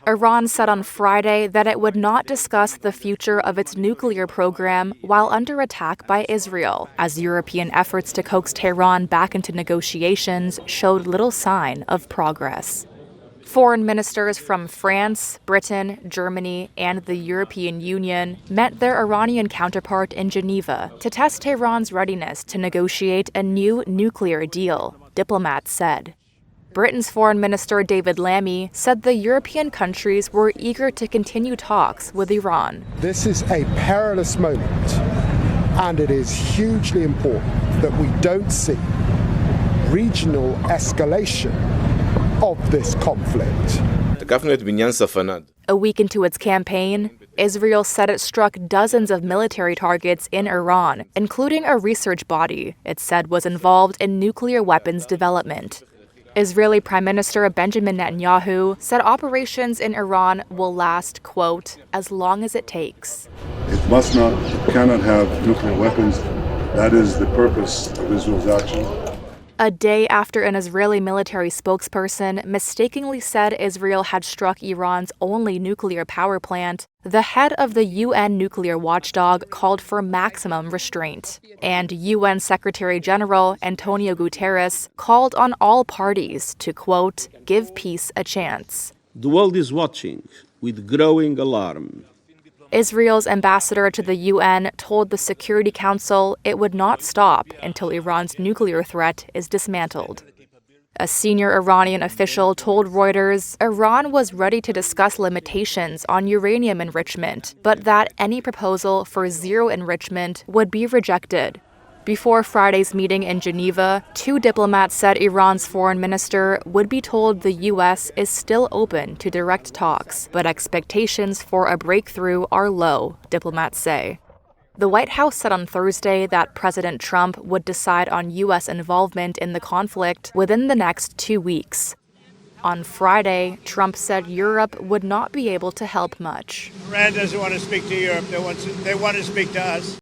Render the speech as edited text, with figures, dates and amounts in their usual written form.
Iran said on Friday that it would not discuss the future of its nuclear program while under attack by Israel, as European efforts to coax Tehran back into negotiations showed little sign of progress. Foreign ministers from France, Britain, Germany, and the European Union met their Iranian counterpart in Geneva to test Tehran's readiness to negotiate a new nuclear deal, diplomats said. Britain's Foreign Minister David Lammy said the European countries were eager to continue talks with Iran. This is a perilous moment, and it is hugely important that we don't see regional escalation of this conflict. A week into its campaign, Israel said it struck dozens of military targets in Iran, including a research body it said was involved in nuclear weapons development. Israeli Prime Minister Benjamin Netanyahu said operations in Iran will last, quote, as long as it takes. It cannot have nuclear weapons. That is the purpose of Israel's action. A day after an Israeli military spokesperson mistakenly said Israel had struck Iran's only nuclear power plant, the head of the UN nuclear watchdog called for maximum restraint. And UN Secretary General Antonio Guterres called on all parties to, quote, give peace a chance. The world is watching with growing alarm. Israel's ambassador to the UN told the Security Council it would not stop until Iran's nuclear threat is dismantled. A senior Iranian official told Reuters Iran was ready to discuss limitations on uranium enrichment, but that any proposal for zero enrichment would be rejected. Before Friday's meeting in Geneva, two diplomats said Iran's foreign minister would be told the U.S. is still open to direct talks, but expectations for a breakthrough are low, diplomats say. The White House said on Thursday that President Trump would decide on U.S. involvement in the conflict within the next 2 weeks. On Friday, Trump said Europe would not be able to help much. Iran doesn't want to speak to Europe. They want to speak to us.